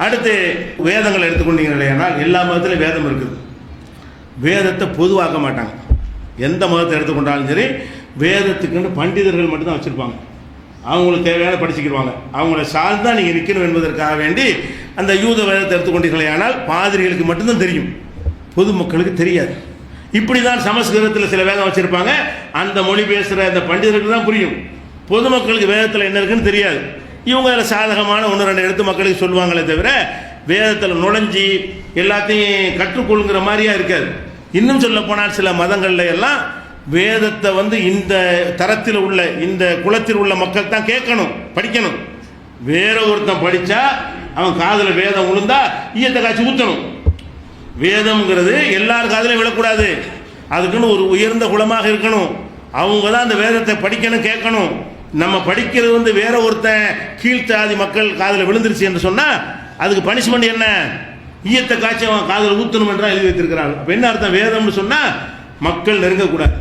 அடுத்து வேதங்களை எடுத்துக்கொண்டீங்க ஆனால் எல்லா மதத்திலும் வேதம் இருக்குது. வேதத்தை பொதுவாக்க மாட்டாங்க. எந்த மதத்தை எடுத்துக்கொண்டாலும் சரி வேதத்துக்குன்னு பண்டிதர்கள் மட்டும்தான் வச்சுருப்பாங்க. அவங்களுக்கு தேவையான படிச்சுக்கிடுவாங்க. அவங்கள சார்ந்தான் நீங்கள் நிற்கணும் என்பதற்காக வேண்டி அந்த யூத வேதத்தை எடுத்துக்கொண்டீர்களே ஆனால் பாதிரிகளுக்கு மட்டும்தான் தெரியும், பொதுமக்களுக்கு தெரியாது. இப்படி தான் சமஸ்கிருதத்தில் சில வேதம் வச்சுருப்பாங்க. அந்த மொழி பேசுகிற அந்த பண்டிதர்களுக்கு தான் புரியும். பொதுமக்களுக்கு வேதத்தில் என்ன இருக்குன்னு தெரியாது. இவங்க அதில் சாதகமான ஒன்று ரெண்டு எடுத்து மக்களுக்கு சொல்லுவாங்களே தவிர வேதத்தில் நுழைஞ்சி எல்லாத்தையும் கற்றுக்கொள்ளுங்கிற மாதிரியா இருக்காது. இன்னும் சொல்ல போனால் சில மதங்களில் எல்லாம் வேதத்தை இந்த தரத்தில் உள்ள இந்த குலத்தில் உள்ள மக்கள் தான் கேட்கணும், படிக்கணும். வேற ஒருத்தன் படித்தா அவன் காதில் வேதம் விழுந்தா ஈயத்தை காய்ச்சி ஊற்றணும். வேதம்ங்கிறது எல்லார் காதிலும் விழக்கூடாது. அதுக்குன்னு ஒரு உயர்ந்த குலமாக இருக்கணும். அவங்க தான் அந்த வேதத்தை படிக்கணும், கேட்கணும். நம்ம படிக்கிறது வேற ஒருத்தன் கீழ்த்தாதி மக்கள் காதில் விழுந்துருச்சு என்று சொன்னால் அதுக்கு பனிஷ்மெண்ட் என்ன? ஈயத்தை காய்ச்சி அவன் காதில் ஊற்றணும் என்றால் எழுதி வைத்திருக்கிறாங்க. அப்போ என்ன அர்த்தம்? வேதம்னு சொன்னால் மக்கள் நெருங்கக்கூடாது.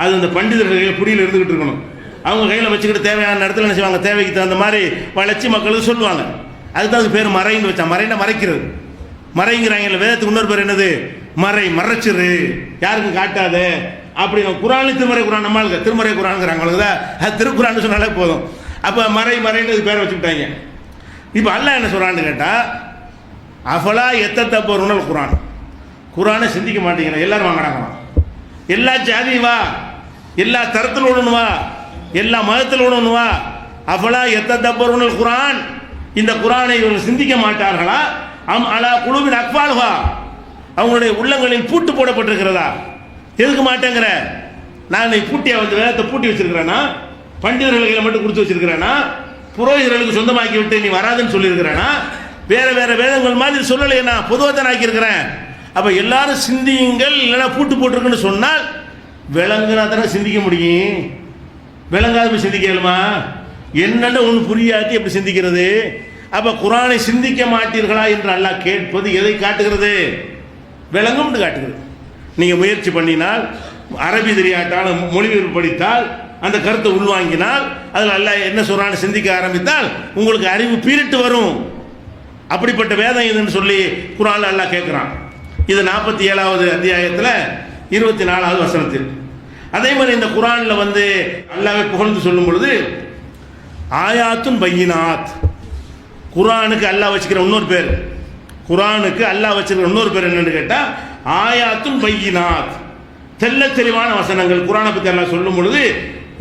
அது அந்த பண்டிதர்கள் புடியில் இருந்துக்கிட்டு இருக்கணும். அவங்க கையில் வச்சுக்கிட்டு தேவையான இடத்துல என்ன செய்வாங்க, தேவைக்கு தகுந்த மாதிரி வளைச்சி மக்களுக்கு சொல்லுவாங்க. அதுதான் அது பேர் மறைன்னு வச்சா. மறைன்னா மறைக்கிறது, மறைங்கிறாங்க. வேதத்துக்கு இன்னொரு பேர் என்னது? மறை, மறைச்சிரு, யாருக்கும் காட்டாது. அப்படி குரான் திருமறை குரான் நம்மளுக்கு திருமறை குரான்ங்கிறாங்க. அது திருக்குறான்னு சொன்னாலே போதும். அப்போ மறை மறைன்றது பேரை வச்சுக்கிட்டாங்க. இப்போ அல்லாஹ் என்ன சொல்கிறான்னு கேட்டால் அஃபலா எத்தத்தப்பொருணல் குரான். குரானை சிந்திக்க மாட்டேங்கிறேன். எல்லாரும் வாங்கினாங்க. எல்லா ஜாதியும் வா, எல்லா தரத்தில் ஒன்று வா, எல்லா மதத்தில் ஒன்று வா. அஃபலா எத்தத்தப்பொருணல் குரான். இந்த குரானை இவர்கள் சிந்திக்க மாட்டார்களா? அலா குழுவின் அக்பால்வா, அவங்களுடைய உள்ளங்களில் பூட்டு போடப்பட்டிருக்கிறதா? எதுக்கு மாட்டேங்கிற? நான் பூட்டியா வேதத்தை பூட்டி வச்சிருக்கிறேன்னா, பண்டிதர்களுக்கு மட்டும் கொடுத்து வச்சிருக்கிறேன்னா, புரோகிதர்களுக்கு சொந்தமாக்கி விட்டு நீ வராதுன்னு சொல்லியிருக்கிறேன்னா, வேற வேற வேதங்கள் மாதிரி சொல்லலையே, நான் பொதுவாக தான் ஆக்கியிருக்கிறேன். அப்போ எல்லாரும் சிந்தியுங்கள், இல்லைன்னா பூட்டு போட்டிருக்குன்னு சொன்னால் விளங்குனா தானே சிந்திக்க முடியும். விளங்காத போய் சிந்திக்கலுமா? என்னென்ன ஒன்று புரியாட்டி எப்படி சிந்திக்கிறது? அப்போ குரானை சிந்திக்க மாட்டீர்களா என்று அல்லாஹ் கேட்பது எதை காட்டுகிறது? விளங்கும்னு காட்டுகிறது. நீங்கள் முயற்சி பண்ணினால், அரபி தெரியாட்டால் மொழிபெயர்ப்பு படித்தால், அந்த கருத்தை உள்வாங்கினால், அதில் அல்லாஹ் என்ன சொல்றான்னு சிந்திக்க ஆரம்பித்தால் உங்களுக்கு அறிவு பீரிட்டு வரும். அப்படிப்பட்ட வேதம் இதுன்னு சொல்லி குரான் அல்லாஹ் கேட்குறான். இது 47வது அத்தியாயத்தில் 24வது வசனத்தில். அதே மாதிரி இந்த குரானில் அல்லாஹ்வை புகழ்ந்து சொல்லும் பொழுது ஆயாத்துன் பையினாத். குரானுக்கு அல்லாஹ் வச்சுக்கிற இன்னொரு பேர், குரானுக்கு அல்லாஹ் வச்சுக்கிற இன்னொரு பேர் என்னன்னு கேட்டால் ஆயாத்துன் பையினாத், தெல்ல தெளிவான வசனங்கள். குரானை பற்றி அல்லாஹ் சொல்லும் பொழுது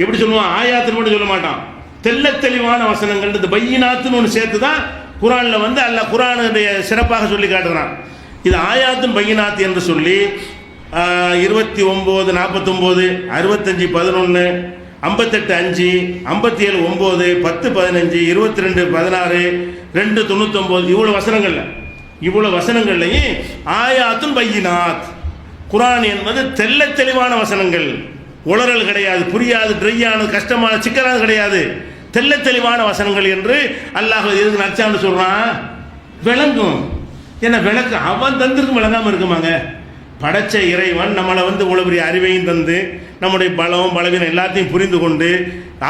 எப்படி சொல்லுவான்? ஆயாத்துன்னு மட்டும் சொல்ல மாட்டான், தெல்ல தெளிவான வசனங்கள். இந்த பையினாத்துன்னு ஒன்று சேர்த்து தான் குரானில் அல்லாஹ் குரானுடைய சிறப்பாக சொல்லி காட்டுகிறான். இது ஆயாத்துன் பையினாத் என்று சொல்லி 29, 49, 65, 11, 58, 5, 57, 9, 10, 15, 22, 16, 2, 99 இவ்வளவு வசனங்கள்லையும் ஆயாத்துன் பையினாத். குரான் என்பது தெல்ல தெளிவான வசனங்கள். உளறல் கிடையாது, புரியாது, ட்ரையானது, கஷ்டமான, சிக்கலானது கிடையாது. தெல்ல தெளிவான வசனங்கள் என்று அல்லாஹ் எதுக்கு நச்சான்னு சொல்றான்? விளங்கும். ஏன்னா விளக்க அவன் தந்திருக்கும், விளங்காமல் இருக்குமாங்க? படைச்ச இறைவன் நம்மளை இவ்வளவு பெரிய அறிவையும் தந்து நம்முடைய பலம் பலவீனம் எல்லாத்தையும் புரிந்து கொண்டு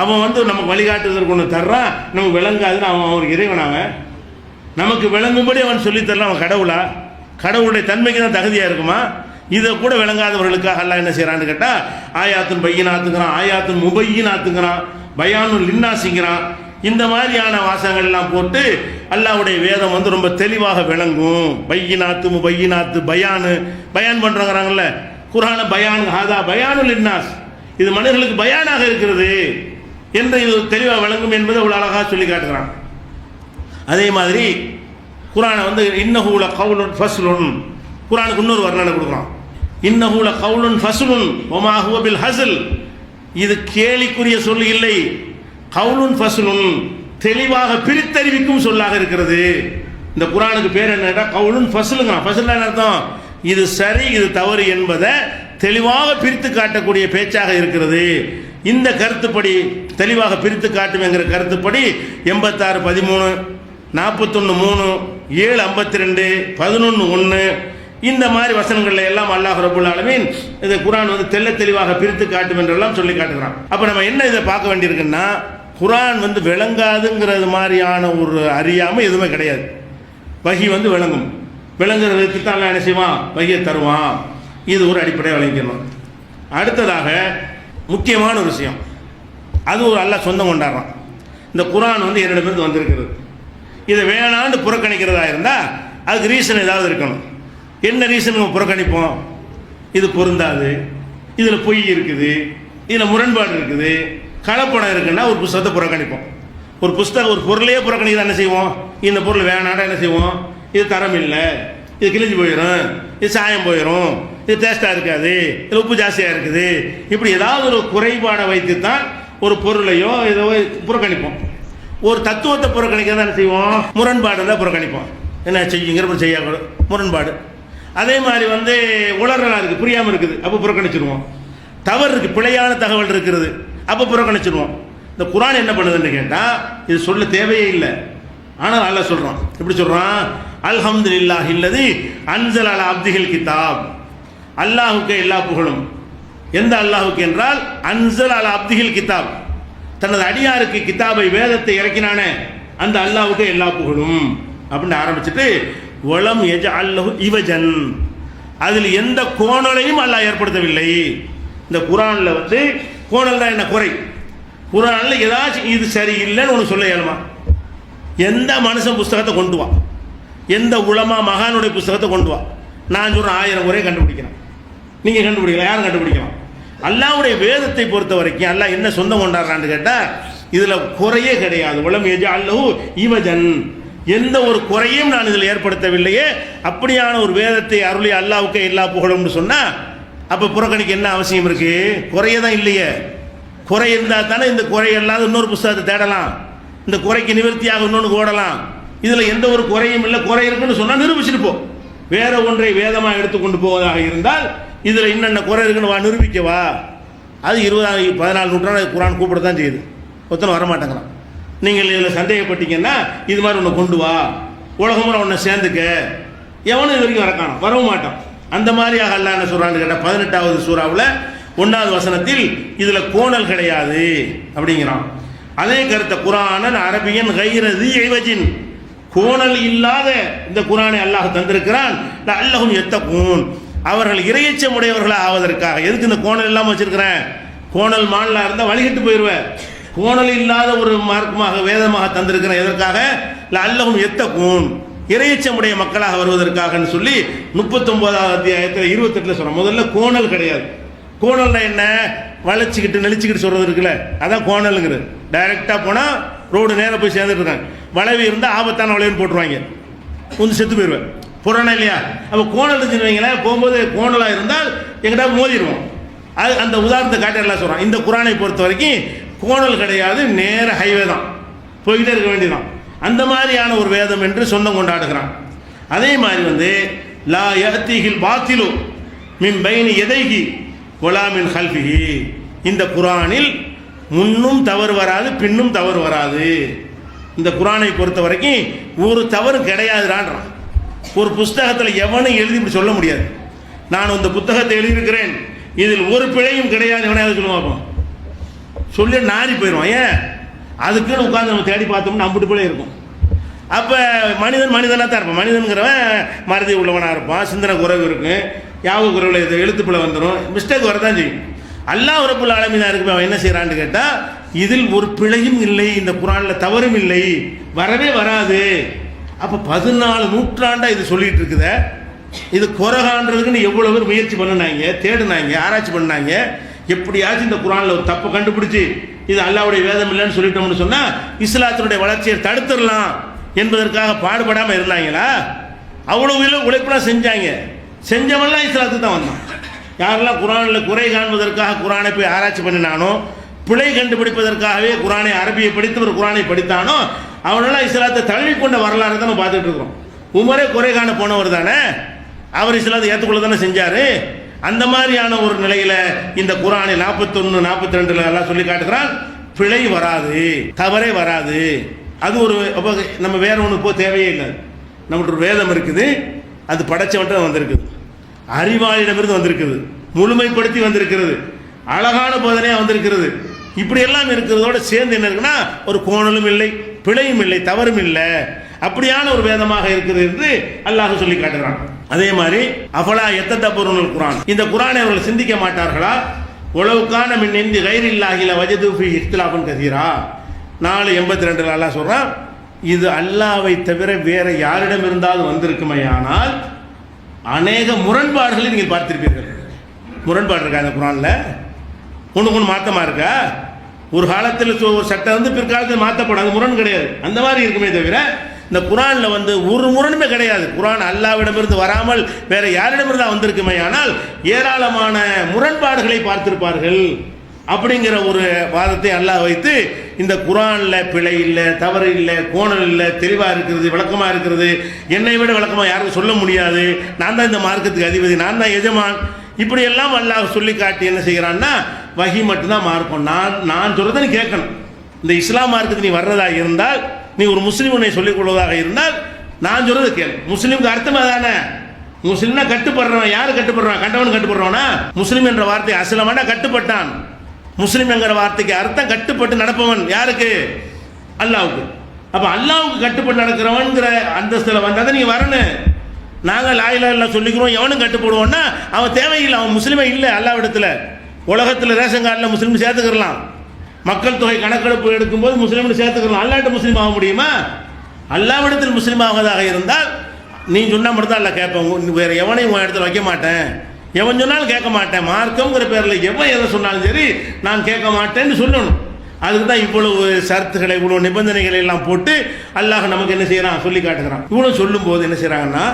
அவன் நமக்கு வழிகாட்டுதற்கு ஒன்று தர்றான். நமக்கு விளங்காதுன்னு அவன் ஒரு இறைவனாக நமக்கு விளங்கும்படி அவன் சொல்லித்தரலாம். அவன் கடவுளா? கடவுளுடைய தன்மைக்கு தான் தகுதியாக இருக்குமா? இதை கூட விளங்காதவர்களுக்காக அல்லாஹ் என்ன செய்யறான்னு கேட்டால் ஆயாத்துன் பையினாத்துங்கிறான், ஆயாத்துன் முபையினாத்துங்கிறான், பயானுல் லின்னாசிங்கிறான். இந்த மாதிரியான வாசகங்கள் எல்லாம் போட்டு அல்லாஹ்வுடைய வேதம் ரொம்ப தெளிவாக விளங்கும். பையினாத்து முபையினாத்து பயான் பண்றாங்கல்ல குர்ஆன பயான் ஹாதா பயானுல் லின்னாஸ், இது மனிதர்களுக்கு பயானாக இருக்கிறது என்று இது தெளிவாக விளங்கும் என்பதை அவ்வளோ அழகாக சொல்லி காட்டுகிறான். அதே மாதிரி குர்ஆனை இன்னஹு லகவுலுன் ஃபஸ்லுன், குர்ஆனுக்கு இன்னொரு வர்ணனை கொடுக்குறான். இன்னஹு லகவுலுன் ஃபஸ்லுன் வமா ஹுவ பில் ஹஸ்ல், இது கேலிக்குரிய சொல் இல்லை. கவுலுன் ஃபஸ்லுன், தெளிவாக பிரித்தறிவிக்கும் சொல்லாக இருக்கிறது. இந்த குர்ஆனுக்கு பேர் என்னடா? கவுலுன் ஃபஸ்லுங்கிறான். ஃபஸ்லுன்னா என்ன அர்த்தம்? இது சரி இது தவறு என்பதை தெளிவாக பிரித்து காட்டக்கூடிய பேச்சாக இருக்கிறது. இந்த கருத்துப்படி தெளிவாக பிரித்து காட்டுங்கிற கருத்துப்படி 86, 13, 41, 3, 7, 52, 11, 1 இந்த மாதிரி வசனங்கள்ல எல்லாம் அல்லாஹ் ரப்பல் ஆலமீன் இந்த குர்ஆன் தெல்ல தெளிவாக பிரித்து காட்டும் என்றெல்லாம் சொல்லி காட்டுகிறான். அப்ப நம்ம என்ன இதை பார்க்க வேண்டியிருக்குன்னா, குர்ஆன் விளங்காதுங்கிறது மாதிரியான ஒரு அறியாமை எதுவுமே கிடையாது. வகி வந்து விளங்கும். விளங்குற விதத்துக்கு தான் என்ன செய்வான், வகியை தருவான். இது ஒரு அடிப்படையை வழங்கிக்கணும். அடுத்ததாக முக்கியமான ஒரு விஷயம், அது ஒரு அல்லாஹ் சொந்தம் கொண்டாடுறான். இந்த குர்ஆன் வந்து என்னிடமிருந்து வந்திருக்கிறது, இதை வேணான்னு புறக்கணிக்கிறதா இருந்தால் அதுக்கு ரீசன் ஏதாவது இருக்கணும். என்ன ரீசன் நம்ம புறக்கணிப்போம்? இது பொருந்தாது, இதில் பொய் இருக்குது, இதில் முரண்பாடு இருக்குது, கலப்படம் இருக்குன்னா ஒரு புஸ்தகத்தை புறக்கணிப்போம். ஒரு புஸ்தகம் ஒரு பொருளையே புறக்கணிக்க என்ன செய்வோம்? இந்த பொருள் வேணாண்டா என்ன செய்வோம்? இது தரம் இல்லை, இது கிழிஞ்சு போயிடும், இது சாயம் போயிடும், இது டேஸ்ட்டாக இருக்காது, இது உப்பு ஜாஸ்தியாக இருக்குது, இப்படி ஏதாவது ஒரு குறைபாடை வைத்து தான் ஒரு பொருளையோ ஏதோ புறக்கணிப்போம். ஒரு தத்துவத்தை புறக்கணிக்க தான் என்ன செய்வோம்? முரண்பாடு தான் புறக்கணிப்போம். என்ன செய்யுங்கிற செய்ய முரண்பாடு. அதே மாதிரி வந்து உளறலாக இருக்குது, புரியாமல் இருக்குது, அப்போ புறக்கணிச்சிடுவோம். தவறு இருக்குது, பிழையான தகவல் இருக்கிறது, அப்போ புறக்கணிச்சிடுவோம். இந்த குர்ஆன் என்ன பண்ணுதுன்னு கேட்டால் இது சொல்ல தேவையே இல்லை. ஆனால் அல்லாஹ் சொல்கிறான், எப்படி சொல்கிறான்? அல்ஹம்துலில்லாஹி அல்லதி அன்ஸல அலா அப்திஹில் கிதாப். அல்லாஹுக்கு எல்லா புகழும். எந்த அல்லாஹுக்கு என்றால் அன்ஸல அலா அப்திஹில் கிதாப், தனது அடியாருக்கு கிதாபை வேதத்தை இறக்கினானே அந்த அல்லாஹுக்கு எல்லா புகழும் அப்படின்னு ஆரம்பிச்சுட்டு வலம் யஜஅல் லஹு இவஜன், அதில் எந்த கோணலையும் அல்லாஹ் ஏற்படுத்தவில்லை. இந்த குர்ஆனில் வந்து கோணல்னா என்ன? குறை. குர்ஆனில் ஏதாச்சும் இது சரியில்லைன்னு ஒன்று சொல்ல இயலுமா? எந்த மனுஷன் புஸ்தகத்தை கொண்டு வா, எந்த உலமா மகானுடைய புஸ்தகத்தை கொண்டு வா, நான் சொல்கிறேன் 1000 குறையை கண்டுபிடிக்கிறேன், நீங்கள் கண்டுபிடிக்கலாம், யாரும் கண்டுபிடிக்கலாம். அல்லாஹ்வுடைய வேதத்தை பொறுத்த வரைக்கும் அல்லாஹ் என்ன சொந்தம் கொண்டாடுறான்னு கேட்டால் இதில் குறையே கிடையாது. வலம் யஜஅல் லஹு இவஜன், எந்த ஒரு குறையும் நான் இதில் ஏற்படுத்தவில்லையே. அப்படியான ஒரு வேதத்தை அருளி அல்லாஹ்வுக்கு எல்லா புகழும்னு சொன்னால் அப்போ புறக்கணிக்க என்ன அவசியம் இருக்கு? குறையே தான் இல்லையே. குறை இருந்தால் தானே இந்த குறை இல்லாத இன்னொரு புஸ்தகத்தை தேடலாம், இந்த குறைக்கு நிவர்த்தியாக இன்னொன்று ஓடலாம். இதில் எந்த ஒரு குறையும் இல்லை, குறை இருக்குன்னு சொன்னால் நிரூபிச்சுட்டு போ. வேற ஒன்றை வேதமாக எடுத்துக்கொண்டு போவதாக இருந்தால் இதில் என்னென்ன குறை இருக்குன்னு வா, நிரூபிக்கவா. அது 14 நூற்றாண்டு குர்ஆன் கூப்பிட தான் செய்யுது, ஒருத்தனை வரமாட்டேங்கிறான். நீங்கள் இதில் சந்தேகப்பட்டீங்கன்னா இது மாதிரி ஒன்று கொண்டு வா, உலகமுறை ஒன்றை சேர்ந்துக்க, எவனும் இது வரைக்கும் வரக்கானோம், வரவும் மாட்டான். அந்த மாதிரியாக அல்லாஹ் என்ன சொல்கிறான்னு கேட்டால் 18வது சூறாவில் 1வது வசனத்தில் இதில் கோணல் கிடையாது அப்படிங்கிறான். அதே கருத்தை குர்ஆனன் அரபியன் கைரதி இவஜின், கோணல் இல்லாத இந்த குர்ஆனை அல்லாஹ் தந்திருக்கிறான். அல்லஹும் எத்தகூன், அவர்கள் இறையச்சம் உடையவர்களாக ஆவதற்காக. எதுக்கு இந்த கோணல் இல்லாமல் வச்சிருக்கிறேன்? கோணல் மானலாக இருந்தால் வழிகிட்டு போயிடுவேன். கோணல் இல்லாத ஒரு மார்க்கமாக வேதமாக தந்திருக்கிறேன். எதற்காக? அல்லஹும் எத்தகூன், இறையச்சமுடைய மக்களாக வருவதற்காகன்னு சொல்லி 39வது அத்தியாயத்தில் 28 சொல்கிறோம். முதல்ல கோணல் கிடையாது. கோணல்னா என்ன? வளைச்சிக்கிட்டு நெளிச்சிக்கிட்டு சொல்கிறது இருக்குல்ல, அதான் கோணலுங்கிறது. டைரெக்டாக போனால் ரோடு நேராக போய் சேர்ந்துட்டு இருக்காங்க. வளைவு இருந்தால் ஆபத்தான வளைவுன்னு போட்டுருவாங்க, கொஞ்சம் செத்து போயிடுவேன், போடுறானா இல்லையா? அப்போ கோணல் இருந்துச்சுன்னு வைங்களேன், போகும்போது கோணலாக இருந்தால் எங்கிட்ட மோதிடுவோம். அது அந்த உதாரணத்தை காட்டி எல்லாம் சொல்கிறான். இந்த குர்ஆனை பொறுத்த வரைக்கும் கோணல் கிடையாது, நேர ஹைவே தான், போய்கிட்டே இருக்க வேண்டியதான். அந்த மாதிரியான ஒரு வேதம் என்று சொந்தம் கொண்டாடுகிறான். அதே மாதிரி வந்து லா யஅதீஹில் பாத்திலு மின் பைனி யதைஹி வலா மின் ஹல்ஃபிஹி, இந்த குர்ஆனில் முன்னும் தவறு வராது, பின்னும் தவறு வராது. இந்த குர்ஆனை பொறுத்த வரைக்கும் ஒரு தவறு கிடையாதுறான்றான். ஒரு புஸ்தகத்தில் எவனும் எழுதி இப்படி சொல்ல முடியாது. நான் இந்த புத்தகத்தை எழுதியிருக்கிறேன், இதில் ஒரு பிழையும் கிடையாது, எவனையாவது சொல்லுவாப்போம், சொல்லி நாரி போயிடுவான். ஏன்? அதுக்குன்னு உட்காந்து நம்ம தேடி பார்த்தோம்னா அம்புட்டு பிள்ளை இருக்கும். அப்போ மனிதனாக தான் இருப்பான். மனிதனுங்கிறவன் மறதி உள்ளவனாக இருப்பான், சிந்தனை குறைவு இருக்கும், யாவு குறைவில் இது எழுத்துப்பிள்ளை வந்துடும், மிஸ்டேக் வரதான் செய்யும். அல்லாஹ் ரப்புல் ஆலமீனாக இருக்கு. அவன் என்ன செய்கிறான்னு கேட்டால் இதில் ஒரு பிழையும் இல்லை, இந்த குர்ஆனில் தவறும் இல்லை, வரவே வராது. அப்போ 14 நூற்றாண்டாக இது சொல்லிகிட்டு இருக்குத. இது குறைகான்றதுக்குன்னு எவ்வளோ பேர் முயற்சி பண்ணினாங்க, தேடினாங்க, ஆராய்ச்சி பண்ணாங்க. எப்படியாச்சும் இந்த குர்ஆனில் ஒரு தப்பை கண்டுபிடிச்சி இது அல்லாஹ்வுடைய வேதம் இல்லைன்னு சொல்லிட்டோம்னு சொன்னால் இஸ்லாத்தினுடைய வளர்ச்சியை தடுத்துடலாம் என்பதற்காக பாடுபடாமல் இருந்தாங்களா? அவ்வளோ உழைப்பெல்லாம் செஞ்சாங்க. செஞ்சவெல்லாம் இஸ்லாத்துக்கு தான் வந்தான். யாரெல்லாம் குர்ஆனில் குறை காண்பதற்காக குர்ஆனை போய் ஆராய்ச்சி பண்ணினானோ, பிழை கண்டுபிடிப்பதற்காகவே குர்ஆனை அரபியை படித்து ஒரு குர்ஆனை படித்தானோ, அவனெல்லாம் இஸ்லாத்தை தழுவிக்கொண்ட வரலாறு தான் பார்த்துட்டு இருக்கிறோம். உமரே குறை காண போனவர் தானே, அவர் இஸ்லாத்தை ஏற்றுக்கொள்ள தானே செஞ்சார். அந்த மாதிரியான ஒரு நிலையில் இந்த குர்ஆனை 41, 42 எல்லாம் சொல்லி காட்டுகிறான். பிழை வராது, தவறே வராது. அது ஒரு நம்ம வேற ஒன்று போய் தேவையே இல்லை. நம்மகிட்ட ஒரு வேதம் இருக்குது, அது படைச்சவன்ட்டு வந்திருக்குது, அறிவாளிடமிருந்து வந்திருக்குது, முழுமைப்படுத்தி வந்திருக்கிறது, அழகான போதனையாக வந்திருக்கிறது. இப்படி எல்லாம் இருக்கிறதோட சேர்ந்து என்ன இருக்குன்னா ஒரு கோணலும் இல்லை, பிழையும் இல்லை, தவறும் இல்லை. அப்படியான ஒரு வேதமாக இருக்குது என்று அல்லாஹ் சொல்லி காட்டுகிறான். அதே மாதிரி அஃபலா யத்ததப்பருனல் குர்ஆன், இந்த குர்ஆனை அவர்கள் சிந்திக்க மாட்டார்களா? உலவுக்கான மின் இந்தி கைரில்லாஹில வஜது ஃபீ இக்திலாஃபன் கஸீரா 4:82 அல்லாஹ் சொல்றான், இது அல்லாஹ்வை தவிர வேற யாரிடம் இருந்தாலும் வந்திருக்குமையானால் அநேக முரண்பாடுகளை நீங்கள் பார்த்திருப்பீர்கள். முரண்பாடு இருக்கா இந்த குர்ஆன்ல? ஒன்று மாற்றமா இருக்கா? ஒரு காலத்தில் ஒரு சட்டம் வந்து பிற்காலத்தில் மாற்றப்படும், அது முரண் கிடையாது. அந்த மாதிரி இருக்குமே தவிர இந்த குர்ஆன்ல வந்து ஒரு முரணுமே கிடையாது. குர்ஆன் அல்லாஹ்விடமிருந்து வராமல் வேற யாரிடமிருந்து வந்திருக்குமே ஆனால் ஏராளமான முரண்பாடுகளை பார்த்திருப்பார்கள் அப்படிங்கிற ஒரு வாதத்தை அல்லாஹ் வைத்து இந்த குர்ஆன்ல பிழை இல்லை, தவறு இல்லை, கோணல் இல்லை, தெளிவாக இருக்கிறது, விளக்கமாக இருக்கிறது, என்னை விட விளக்கமாக யாருக்கும் சொல்ல முடியாது, நான் தான் இந்த மார்க்கத்துக்கு அதிபதி, நான் தான் எஜமான், இப்படியெல்லாம் அல்லாஹ் சொல்லி காட்டி என்ன செய்கிறான்னா வஹி மட்டும்தான் மார்க்கம். நான் சொல்கிறத நீ கேட்கணும். இந்த இஸ்லாம் மார்க்கத்துக்கு நீ வர்றதா இருந்தால், நீ ஒரு முஸ்லீம் உன்னை சொல்லிக் கொள்வதாக இருந்தால் நான் சொல்றது கேளு. முஸ்லீமுக்கு அர்த்தம் தானே? முஸ்லீம்னா கட்டுப்படுறவன். யாரு கட்டுப்படுறான்? கண்டவன் கட்டுப்படுறவனா? முஸ்லீம் என்ற வார்த்தை அசலமான கட்டுப்பட்டான். முஸ்லீம் என்கிற வார்த்தைக்கு அர்த்தம் கட்டுப்பட்டு நடப்பவன். யாருக்கு? அல்லாவுக்கு. அப்ப அல்லாவுக்கு கட்டுப்பட்டு நடக்கிறவன்கிற அந்தஸ்தில் வந்தால் நீங்க வரணும். நாங்கள் லா இலாஹா இல்லல்லாஹ் சொல்லிக்கிறோம், எவனும் கட்டுப்படுவோம்னா அவன் தேவையில்லை, அவன் முஸ்லீமே இல்லை. அல்லாஹ்விடத்தில் உலகத்தில் ரேஷன் கார்டில் முஸ்லீம் சேர்த்துக்கலாம், மக்கள் தொகை கணக்கெடுப்பு எடுக்கும்போது முஸ்லீம்னு சேர்த்துக்கலாம். அல்லாஹ்ட்ட முஸ்லீம் ஆக முடியுமா? அல்லாஹ்விடத்தில் முஸ்லீம் ஆவதாக இருந்தால் நீ சொன்னா மட்டும் தான் அல்லாஹ் கேட்பேன், வேற எவனையும் உன் இடத்துல வைக்க மாட்டேன், எவன் சொன்னாலும் கேட்க மாட்டேன். மார்க்கம்ங்கிற பேரில் எவன் எதை சொன்னாலும் சரி நான் கேட்க மாட்டேன்னு சொல்லணும். அதுக்கு தான் இவ்வளவு ஷரத்துகளை, இவ்வளவு நிபந்தனைகளை எல்லாம் போட்டு அல்லாஹ் நமக்கு என்ன செய்யறான் சொல்லி காட்டுகிறான். இவ்வளவு சொல்லும் போது என்ன செய்யறாங்கன்னா